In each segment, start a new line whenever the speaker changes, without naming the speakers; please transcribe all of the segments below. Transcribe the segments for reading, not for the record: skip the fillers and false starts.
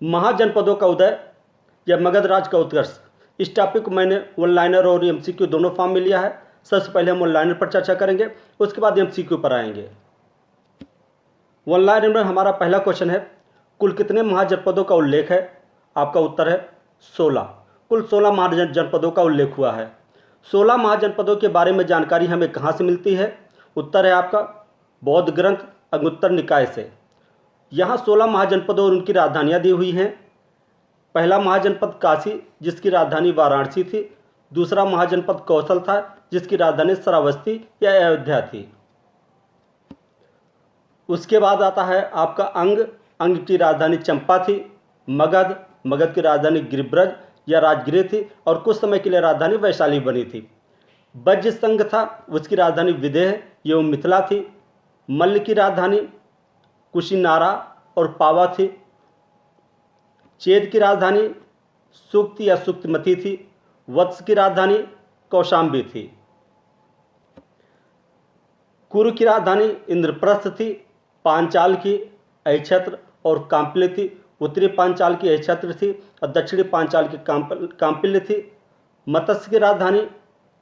महाजनपदों का उदय या मगध राज का उत्कर्ष, इस टॉपिक को मैंने वन लाइनर और एमसीक्यू दोनों फॉर्म में लिया है। सबसे पहले हम वन लाइनर पर चर्चा करेंगे, उसके बाद एमसीक्यू पर आएंगे। वन लाइनर में हमारा पहला क्वेश्चन है, कुल कितने महाजनपदों का उल्लेख है? आपका उत्तर है 16। कुल 16 महाजनपदों का उल्लेख हुआ है। 16 महाजनपदों के बारे में जानकारी हमें कहाँ से मिलती है? उत्तर है आपका बौद्ध ग्रंथ अंगुत्तर निकाय से। यहाँ 16 महाजनपदों और उनकी राजधानियाँ दी हुई हैं। पहला महाजनपद काशी, जिसकी राजधानी वाराणसी थी। दूसरा महाजनपद कौशल था, जिसकी राजधानी श्रावस्ती या अयोध्या थी। उसके बाद आता है आपका अंग की राजधानी चंपा थी। मगध की राजधानी गिरिब्रज या राजगृह थी और कुछ समय के लिए राजधानी वैशाली बनी थी। वज्र संघ था, उसकी राजधानी विदेह एवं मिथिला थी। मल्ल की राजधानी कुशिनारा और पावा थी। चेद की राजधानी सुक्त या सुक्तमती थी। वत्स की राजधानी कौशाम्बी थी। कुरु की राजधानी इंद्रप्रस्थ थी। पांचाल की अहिछत्र और कांपिल्य थी। उत्तरी पांचाल की अहिछत्र थी और दक्षिणी पांचाल की कांपिल्य थी। मत्स्य की राजधानी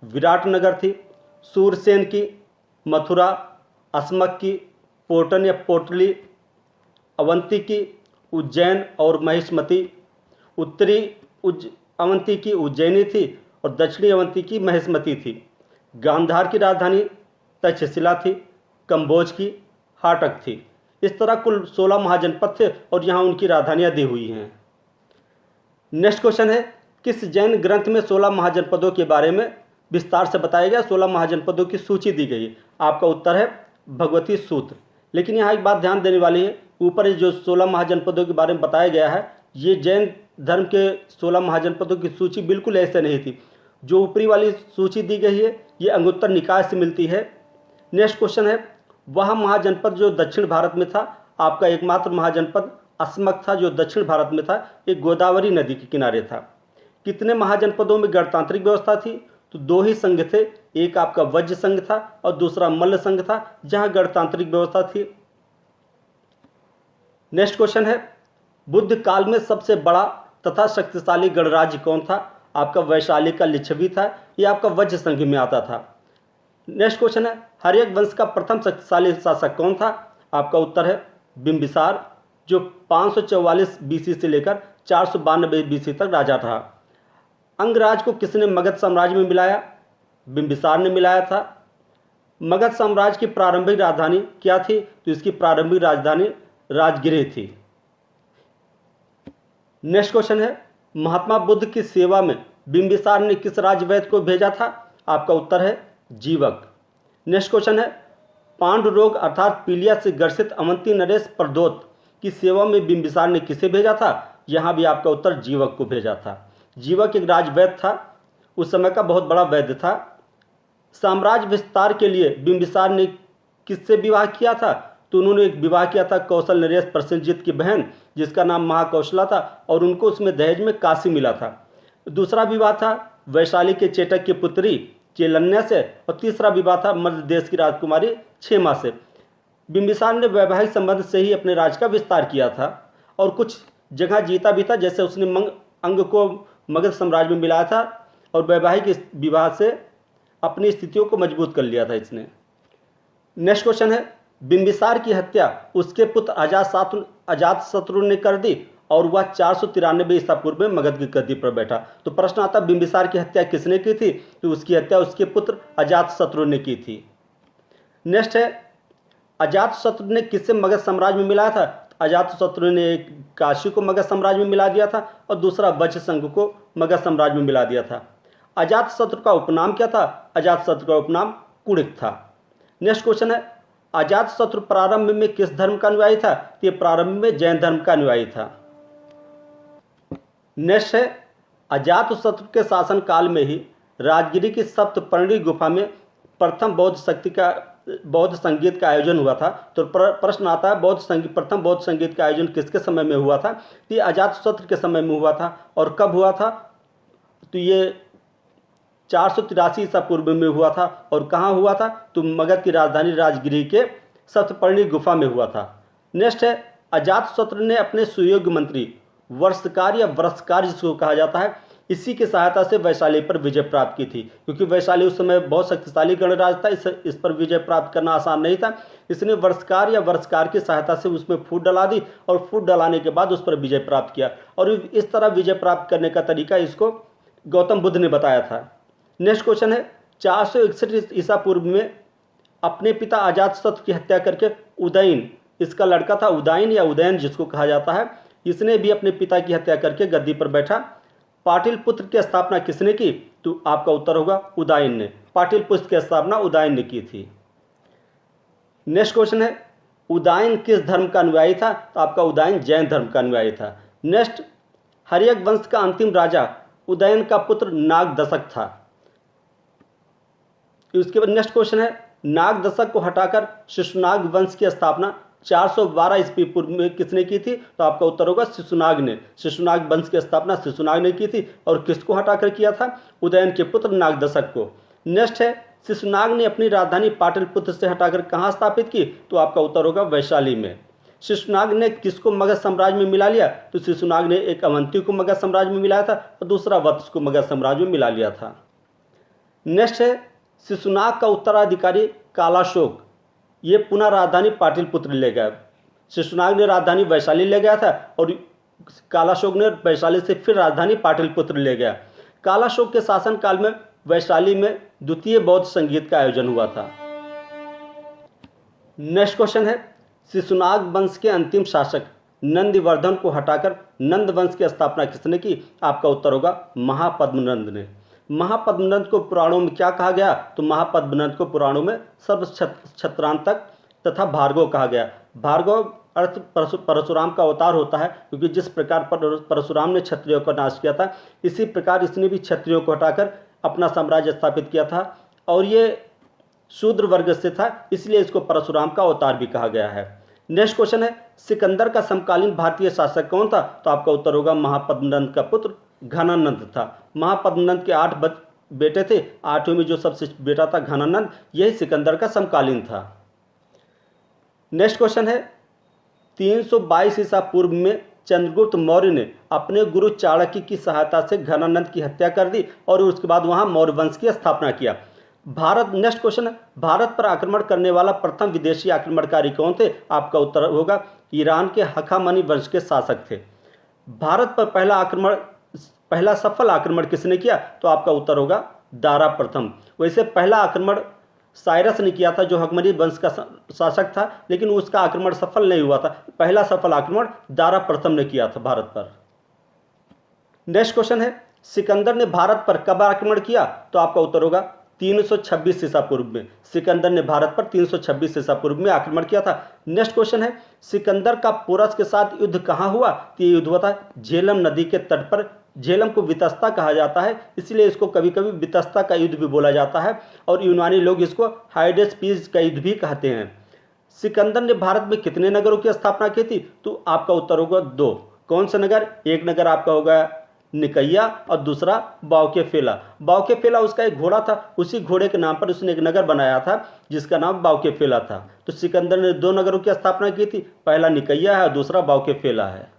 विराटनगर थी। सूरसेन की मथुरा, अस्मक की पोटन या पोटली, अवंती की उज्जैन और महिष्मती। उत्तरी अवंती की उज्जैनी थी और दक्षिणी अवंती की महिष्मती थी। गांधार की राजधानी तक्षशिला थी। कंबोज की हाटक थी। इस तरह कुल 16 महाजनपद थे और यहाँ उनकी राजधानियाँ दी हुई हैं। नेक्स्ट क्वेश्चन है, किस जैन ग्रंथ में 16 महाजनपदों के बारे में विस्तार से बताया गया? 16 महाजनपदों की सूची दी गई है। आपका उत्तर है भगवती सूत्र। लेकिन यहाँ एक बात ध्यान देने वाली है, ऊपर जो 16 महाजनपदों के बारे में बताया गया है, ये जैन धर्म के 16 महाजनपदों की सूची बिल्कुल ऐसे नहीं थी। जो ऊपरी वाली सूची दी गई है ये अंगुत्तर निकाय से मिलती है। नेक्स्ट क्वेश्चन है, वह महाजनपद जो दक्षिण भारत में था, आपका एकमात्र महाजनपद अस्मक था जो दक्षिण भारत में था, एक गोदावरी नदी के किनारे था। कितने महाजनपदों में गणतांत्रिक व्यवस्था थी? तो 2 ही संघ थे, एक आपका वज्र संघ था और दूसरा मल्ल संघ था, जहां गणतांत्रिक व्यवस्था थी। नेक्स्ट क्वेश्चन है, बुद्ध काल में सबसे बड़ा तथा शक्तिशाली गणराज्य कौन था? आपका वैशाली का लिच्छवी था, यह आपका वज्र संघ में आता था। नेक्स्ट क्वेश्चन है, हर्यक वंश का प्रथम शक्तिशाली शासक कौन था? आपका उत्तर है बिंबिसार, जो 544 बीसी से लेकर 492 बीसी तक राजा था। अंगराज को किसने मगध साम्राज्य में मिलाया? बिंबिसार ने मिलाया था। मगध साम्राज्य की प्रारंभिक राजधानी क्या थी? तो इसकी प्रारंभिक राजधानी राजगृह थी। नेक्स्ट क्वेश्चन है, महात्मा बुद्ध की सेवा में बिंबिसार ने किस राजवैद्य को भेजा था? आपका उत्तर है जीवक। नेक्स्ट क्वेश्चन है, पांडु रोग अर्थात पीलिया से ग्रसित अवंती नरेश प्रदोत की सेवा में बिंबिसार ने किसे भेजा था? यहाँ भी आपका उत्तर जीवक को भेजा था। जीवक एक राजवैद्य था, उस समय का बहुत बड़ा वैद्य था। साम्राज्य विस्तार के लिए बिंबिसार ने किससे विवाह किया था? तो उन्होंने एक विवाह किया था कौशल नरेश प्रसेनजीत की बहन, जिसका नाम महाकौशला था, और उनको उसमें दहेज में काशी मिला था। दूसरा विवाह था वैशाली के चेटक की पुत्री चेलन्या से, और तीसरा विवाह था मध्य देश की राजकुमारी क्षेमा से। बिंबिसार ने वैवाहिक संबंध से ही अपने राज्य का विस्तार किया था और कुछ जगह जीता भी था, जैसे उसने अंग को मगध साम्राज्य में मिलाया था और वैवाहिक विवाह से अपनी स्थितियों को मजबूत कर लिया था इसने। नेक्स्ट क्वेश्चन है, बिंबिसार की हत्या उसके पुत्र अजातशत्रु ने कर दी और वह 493 ईसा पूर्व में मगध की गद्दी पर बैठा। तो प्रश्न आता, बिंबिसार की हत्या किसने की थी? तो उसकी हत्या उसके पुत्र अजातशत्रु ने की थी। नेक्स्ट है, अजातशत्रु ने किससे मगध साम्राज्य में मिलाया था? अजातशत्रु ने एक काशी को मगध साम्राज्य में मिला दिया था और दूसरा वज्र संघ को मगध साम्राज्य में मिला दिया था। अजातशत्रु का उपनाम क्या था? अजातशत्रु का उपनाम कुणिक था। नेक्स्ट क्वेश्चन है, अजातशत्रु प्रारंभ में किस धर्म का अनुयायी था? तो ये प्रारंभ में जैन धर्म का अनुयायी था। नेक्स्ट है, अजातशत्रु के शासन काल में ही राजगिरी की सप्तपर्णी गुफा में प्रथम बौद्ध संगीत का आयोजन हुआ था। तो प्रश्न आता है, प्रथम बौद्ध संगीत का आयोजन किसके समय में हुआ था? तो ये अजातशत्रु के समय में हुआ था। और कब हुआ था? तो ये 483 ईसा पूर्व में हुआ था। और कहाँ हुआ था? तो मगध की राजधानी राजगिरी के सप्तपर्णी गुफा में हुआ था। नेक्स्ट है, अजातशत्रु ने अपने सुयोग्य मंत्री वर्षकार या वर्षकार जिसको कहा जाता है, इसी की सहायता से वैशाली पर विजय प्राप्त की थी। क्योंकि वैशाली उस समय बहुत शक्तिशाली गणराज्य था, इस पर विजय प्राप्त करना आसान नहीं था, इसने वर्षकार या वर्षकार की सहायता से उसमें फूट डला दी और फूट डलाने के बाद उस पर विजय प्राप्त किया। और इस तरह विजय प्राप्त करने का तरीका इसको गौतम बुद्ध ने बताया था। नेक्स्ट क्वेश्चन है, 461 ईसा पूर्व में अपने पिता अजातशत्रु की हत्या करके उदयन, इसका लड़का था उदयन या उदयन जिसको कहा जाता है, इसने भी अपने पिता की हत्या करके गद्दी पर बैठा। पाटलिपुत्र की स्थापना किसने की? तो आपका उत्तर होगा उदयन ने। पाटलिपुत्र की स्थापना उदयन ने की थी। नेक्स्ट क्वेश्चन है, उदयन किस धर्म का अनुयायी था? तो आपका उदयन जैन धर्म का अनुयायी था। नेक्स्ट, हर्यक वंश का अंतिम राजा उदयन का पुत्र नागदशक था। उसके बाद नेक्स्ट क्वेश्चन है, नागदशक को हटाकर शिशुनाग वंश की स्थापना 412 ईस्वी पूर्व में किसने की थी? तो आपका उत्तर होगा शिशुनाग ने। शिशुनाग वंश की स्थापना शिशुनाग ने की थी। और किसको हटाकर किया था? उदयन के पुत्र नागदशक को। नेक्स्ट है, शिशुनाग ने अपनी राजधानी पाटलिपुत्र से हटाकर कहाँ स्थापित की? तो आपका उत्तर होगा वैशाली में। शिशुनाग ने किसको मगध साम्राज्य में मिला लिया? तो शिशुनाग ने एक अवंती को मगध साम्राज्य में मिलाया था और दूसरा वत्स को मगध साम्राज्य में मिला लिया था। नेक्स्ट है, शिशुनाग का उत्तराधिकारी कालाशोक, ये पुनः राजधानी पाटलिपुत्र ले गया। शिशुनाग ने राजधानी वैशाली ले गया था और कालाशोक ने वैशाली से फिर राजधानी पाटलिपुत्र ले गया। कालाशोक के शासनकाल में वैशाली में द्वितीय बौद्ध संगीत का आयोजन हुआ था। नेक्स्ट क्वेश्चन है, शिशुनाग वंश के अंतिम शासक नंदिवर्धन को हटाकर नंद वंश की स्थापना किसने की? आपका उत्तर होगा महापद्मनंद ने। महापद्मनंद को पुराणों में क्या कहा गया? तो महापद्मनंद को पुराणों में सर्वछत्रांतक तथा भार्गव कहा गया। भार्गव अर्थ परशुराम का अवतार होता है, क्योंकि जिस प्रकार परशुराम ने क्षत्रियों का नाश किया था, इसी प्रकार इसने भी क्षत्रियों को हटाकर अपना साम्राज्य स्थापित किया था। और ये शूद्र वर्ग से था, इसलिए इसको परशुराम का अवतार भी कहा गया है। नेक्स्ट क्वेश्चन है, सिकंदर का समकालीन भारतीय शासक कौन था? तो आपका उत्तर होगा महापद्मनंद का पुत्र घनानंद था। महापद्मनंद के 8 बेटे थे, 8वें में जो सबसे बेटा था घनानंद, यही सिकंदर का समकालीन था। नेक्स्ट क्वेश्चन है, 322 ईसा पूर्व में चंद्रगुप्त मौर्य ने अपने गुरु चाणक्य की सहायता से घनानंद की हत्या कर दी और उसके बाद वहां मौर्य वंश की स्थापना किया। नेक्स्ट क्वेश्चन है, भारत पर आक्रमण करने वाला प्रथम विदेशी आक्रमणकारी कौन थे? आपका उत्तर होगा ईरान के हखामनी वंश के शासक थे। भारत पर पहला सफल आक्रमण किसने किया? तो आपका उत्तर होगा दारा प्रथम। वैसे पहला आक्रमण साइरस ने किया था, जो हखमनी वंश का शासक था, लेकिन उसका आक्रमण सफल नहीं हुआ था। पहला सफल आक्रमण दारा प्रथम ने किया था भारत पर। नेक्स्ट क्वेश्चन है, सिकंदर ने भारत पर कब आक्रमण किया? तो आपका उत्तर होगा 326 ईसा पूर्व में। सिकंदर ने भारत पर 326 ईसा पूर्व में आक्रमण किया था। नेक्स्ट क्वेश्चन है, सिकंदर का पोरस के साथ युद्ध कहाँ हुआ? तो ये युद्ध हुआ था झेलम नदी के तट पर। झेलम को वितस्ता कहा जाता है, इसलिए इसको कभी कभी वितस्ता का युद्ध भी बोला जाता है, और यूनानी लोग इसको हाइडेस्पीज का युद्ध भी कहते हैं। सिकंदर ने भारत में कितने नगरों की स्थापना की थी? तो आपका उत्तर होगा 2। कौन सा नगर? एक नगर आपका होगा निकैया और दूसरा बावकेफेला। बावकेफेला उसका एक घोड़ा था, उसी घोड़े के नाम पर उसने एक नगर बनाया था जिसका नाम बावकेफेला था। तो सिकंदर ने 2 नगरों की स्थापना की थी, पहला निकैया है और दूसरा बावकेफेला है।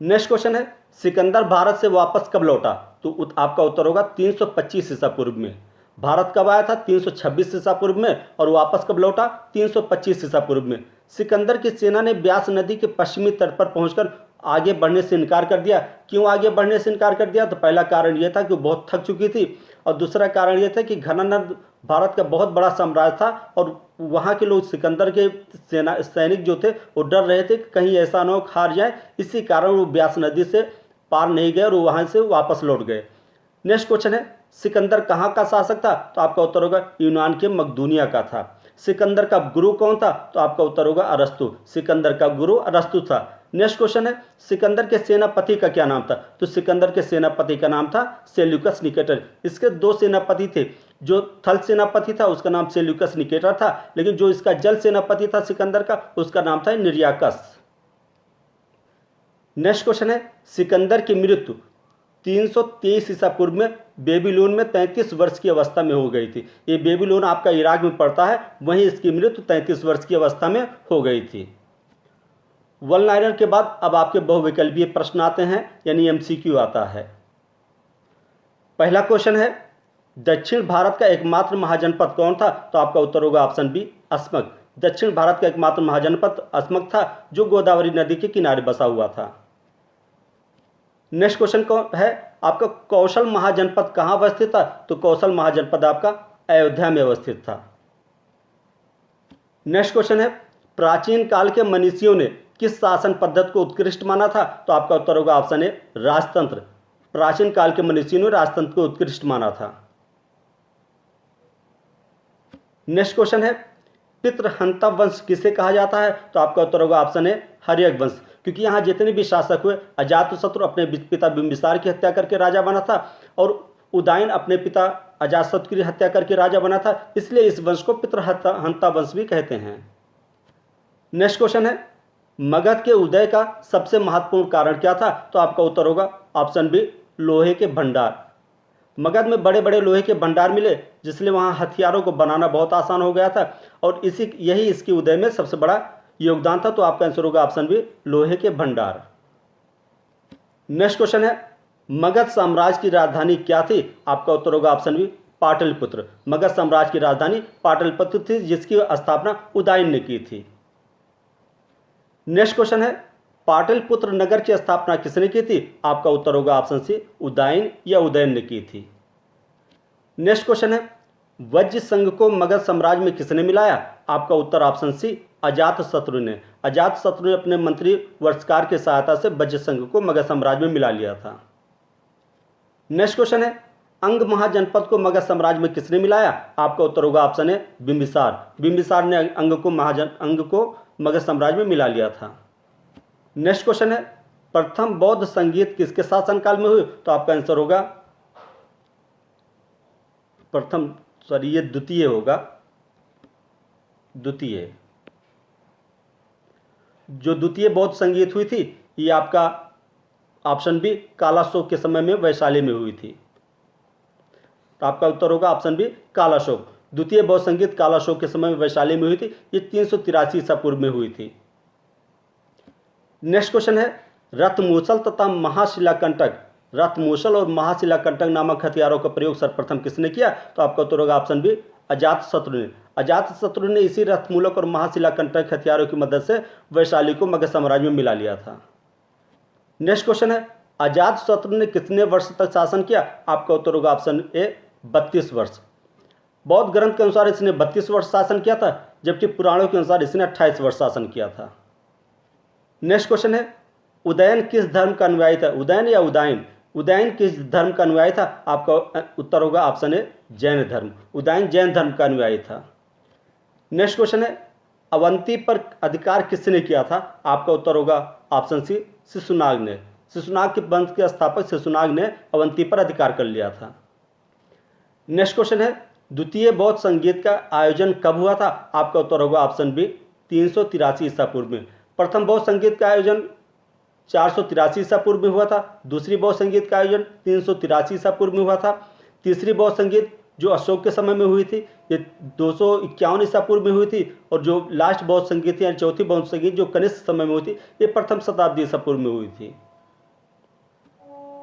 नेक्स्ट क्वेश्चन है, सिकंदर भारत से वापस कब लौटा? तो आपका उत्तर होगा 325 ईसा पूर्व में। भारत कब आया था? 326 ईसा पूर्व में। और वापस कब लौटा? 325 ईसा पूर्व में। सिकंदर की सेना ने ब्यास नदी के पश्चिमी तट पर पहुंचकर आगे बढ़ने से इनकार कर दिया। क्यों आगे बढ़ने से इनकार कर दिया? तो पहला कारण यह था कि वो बहुत थक चुकी थी, और दूसरा कारण यह था कि घनानंद भारत का बहुत बड़ा साम्राज्य था और वहाँ के लोग सिकंदर के सैनिक जो थे वो डर रहे थे कि कहीं ऐसा न हो हार जाए, इसी कारण वो ब्यास नदी से पार नहीं गए और वहाँ से वापस लौट गए। नेक्स्ट क्वेश्चन है, सिकंदर कहाँ का शासक था? तो आपका उत्तर होगा यूनान के मकदूनिया का था। सिकंदर का गुरु कौन था? तो आपका उत्तर होगा अरस्तु। सिकंदर का गुरु अरस्तु था। नेक्स्ट क्वेश्चन है, सिकंदर के सेनापति का क्या नाम था? तो सिकंदर के सेनापति का नाम था सेल्यूकस निकेटर। इसके 2 सेनापति थे, जो थल सेनापति था उसका नाम सेल्यूकस निकेटर था, लेकिन जो इसका जल सेनापति था सिकंदर का, उसका नाम था निर्याकस। नेक्स्ट क्वेश्चन है, सिकंदर की मृत्यु 323 ईसा पूर्व में बेबीलोन में 33 वर्ष की अवस्था में हो गई थी। ये बेबीलोन आपका इराक में पड़ता है, वहीं इसकी मृत्यु 33 वर्ष की अवस्था में हो गई थी। वन लाइनर के बाद अब आपके बहुविकल्पीय प्रश्न आते हैं, यानी एमसीक्यू आता है। पहला क्वेश्चन है, दक्षिण भारत का एकमात्र महाजनपद कौन था? तो आपका उत्तर होगा ऑप्शन बी, अस्मक। दक्षिण भारत का एकमात्र महाजनपद अस्मक था, जो गोदावरी नदी के किनारे बसा हुआ था। नेक्स्ट क्वेश्चन कौन है आपका, कौशल महाजनपद कहां अवस्थित था? तो कौशल महाजनपद आपका अयोध्या में अवस्थित था। नेक्स्ट क्वेश्चन है, प्राचीन काल के मनीषियों ने किस शासन पद्धति को उत्कृष्ट माना था? तो आपका उत्तर होगा ऑप्शन ए, राजतंत्र। प्राचीन काल के मनीषियों ने राजतंत्र को उत्कृष्ट माना था। नेक्स्ट क्वेश्चन है, पितृहंता वंश किसे कहा जाता है? तो आपका उत्तर होगा ऑप्शन ए, हर्यक वंश, क्योंकि यहाँ जितने भी शासक हुए, अजातशत्रु अपने पिता बिंबिसार की हत्या करके राजा बना था और उदयन अपने पिता अजातशत्रु की हत्या करके राजा बना था, इसलिए इस वंश को पितृहंता वंश भी कहते हैं। नेक्स्ट क्वेश्चन है, मगध के उदय का सबसे महत्वपूर्ण कारण क्या था? तो आपका उत्तर होगा ऑप्शन बी, लोहे के भंडार। मगध में बड़े बड़े लोहे के भंडार मिले, जिसलिए वहां हथियारों को बनाना बहुत आसान हो गया था और यही इसके उदय में सबसे बड़ा योगदान था। तो आपका आंसर होगा ऑप्शन बी, लोहे के भंडार। नेक्स्ट क्वेश्चन है, मगध साम्राज्य की राजधानी क्या थी? आपका उत्तर होगा ऑप्शन बी, पाटलिपुत्र। मगध साम्राज्य की राजधानी पाटलिपुत्र थी, जिसकी स्थापना उदयन ने की थी। नेक्स्ट क्वेश्चन है, पाटलिपुत्र नगर की स्थापना किसने की थी? आपका उत्तर होगा ऑप्शन सी, उदयन या उदयन ने की थी। नेक्स्ट क्वेश्चन है, वज्र संघ को मगध साम्राज्य में किसने मिलाया? आपका उत्तर ऑप्शन सी, अजातशत्रु ने। अजातशत्रु ने अपने मंत्री वर्षकार की सहायता से वज्र संघ को मगध साम्राज्य में मिला लिया था। नेक्स्ट क्वेश्चन है, अंग महाजनपद को मगध साम्राज्य में किसने मिलाया? आपका उत्तर होगा ऑप्शन ए, बिंबिसार। बिंबिसार ने अंग को मगध साम्राज्य में मिला लिया था। नेक्स्ट क्वेश्चन है, प्रथम बौद्ध संगीत किसके शासनकाल में हुई? तो आपका आंसर होगा ये द्वितीय होगा। द्वितीय जो द्वितीय बौद्ध संगीत हुई थी, ये आपका ऑप्शन बी, कालाशोक के समय में वैशाली में हुई थी। तो आपका उत्तर होगा ऑप्शन बी, कालाशोक। द्वितीय बौद्ध संगीत कालाशोक के समय में वैशाली में हुई थी। ये 383 ईसा पूर्व में हुई थी। नेक्स्ट क्वेश्चन है, रथमूसल तथा महाशिलाकंटक, रथमूसल और महाशिलाकंटक नामक हथियारों का प्रयोग सर्वप्रथम किसने किया? तो आपका उत्तर होगा ऑप्शन बी, अजातशत्रु ने। अजातशत्रु ने इसी रथमूलक और महाशिलाकंटक हथियारों की मदद से वैशाली को मगध साम्राज्य में मिला लिया था। नेक्स्ट क्वेश्चन है, अजातशत्रु ने कितने वर्ष तक शासन किया? आपका उत्तर होगा ऑप्शन ए, 32 वर्ष। बौद्ध ग्रंथ के अनुसार इसने 32 वर्ष शासन किया था, जबकि पुराणों के अनुसार इसने 28 वर्ष शासन किया था। नेक्स्ट क्वेश्चन है, उदयन किस धर्म का अनुयायी था? उदयन या उदयन? उदयन किस धर्म का अनुयायी था? आपका उत्तर होगा ऑप्शन ए, जैन धर्म। उदयन जैन धर्म का अनुयायी था। नेक्स्ट क्वेश्चन है, अवंती पर अधिकार किसने किया था? आपका उत्तर होगा ऑप्शन सी, शिशुनाग ने। शिशुनाग के वंश के स्थापक शिशुनाग ने अवंती पर अधिकार कर लिया था। नेक्स्ट क्वेश्चन है, द्वितीय बौद्ध संगीत का आयोजन कब हुआ था? आपका उत्तर होगा ऑप्शन बी, 383 ईसा पूर्व में। प्रथम बौद्ध संगीत का आयोजन 483 ईसा पूर्व में हुआ था। दूसरी बौद्ध संगीत का आयोजन 383 ईसा पूर्व में हुआ था। तीसरी बौद्ध संगीत जो अशोक के समय में हुई थी, ये 251 ईसा पूर्व में हुई थी। और जो लास्ट बौद्ध संगीत यानी चौथी बौद्ध संगीत जो कनिष्क समय में हुई थी, ये प्रथम शताब्दी ईसा पूर्व में हुई थी।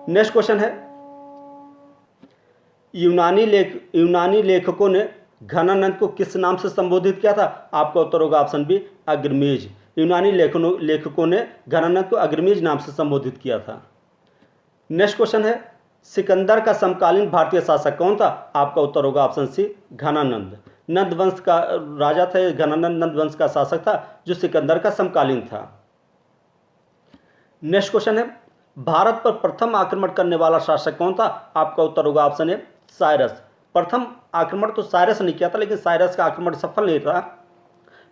नेक्स्ट क्वेश्चन है, यूनानी लेखकों ने घनानंद को किस नाम से संबोधित किया था? आपका उत्तर होगा ऑप्शन बी, अग्रमीज। यूनानी लेखकों ने घनानंद को अग्रमीज नाम से संबोधित किया था। नेक्स्ट क्वेश्चन है, सिकंदर का समकालीन भारतीय शासक कौन था? आपका उत्तर होगा ऑप्शन सी, घनानंद। नंद वंश का राजा था घनानंद, नंद वंश का शासक था जो सिकंदर का समकालीन था। नेक्स्ट क्वेश्चन है, भारत पर प्रथम आक्रमण करने वाला शासक कौन था? आपका उत्तर होगा ऑप्शन ए, साइरस। प्रथम आक्रमण तो साइरस ने किया था, लेकिन साइरस का आक्रमण सफल नहीं रहा।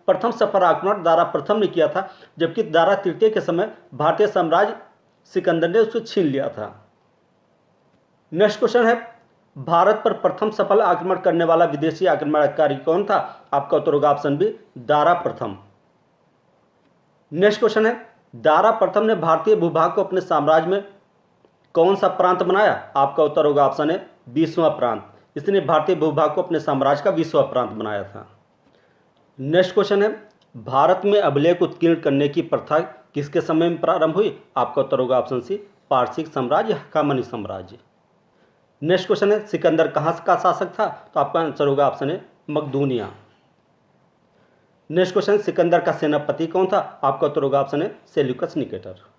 प्रथम सफल आक्रमण दारा प्रथम ने किया था, जबकि दारा तृतीय के समय भारतीय साम्राज्य सिकंदर ने उसको छीन लिया था। नेक्स्ट क्वेश्चन है, भारत पर प्रथम सफल आक्रमण करने वाला विदेशी आक्रमणकारी कौन था? आपका उत्तर होगा ऑप्शन बी, दारा प्रथम। नेक्स्ट क्वेश्चन है, दारा प्रथम ने भारतीय भूभाग को अपने साम्राज्य में कौन सा प्रांत बनाया? आपका उत्तर होगा ऑप्शन ए, 20वां प्रांत। इसने भारतीय भूभाग को अपने साम्राज्य का 20वां प्रांत बनाया था। नेक्स्ट क्वेश्चन है, भारत में अभिलेख उत्कीर्ण करने की प्रथा किसके समय में प्रारंभ हुई? आपका उत्तर होगा ऑप्शन सी, पारसिक साम्राज्य, हक्कामनी साम्राज्य। नेक्स्ट क्वेश्चन है, सिकंदर कहाँ का शासक था? तो आपका आंसर होगा ऑप्शन ए, मकदूनिया। नेक्स्ट क्वेश्चन, सिकंदर का सेनापति कौन था? आपका उत्तर होगा ऑप्शन ए, सेल्यूकस निकेटर।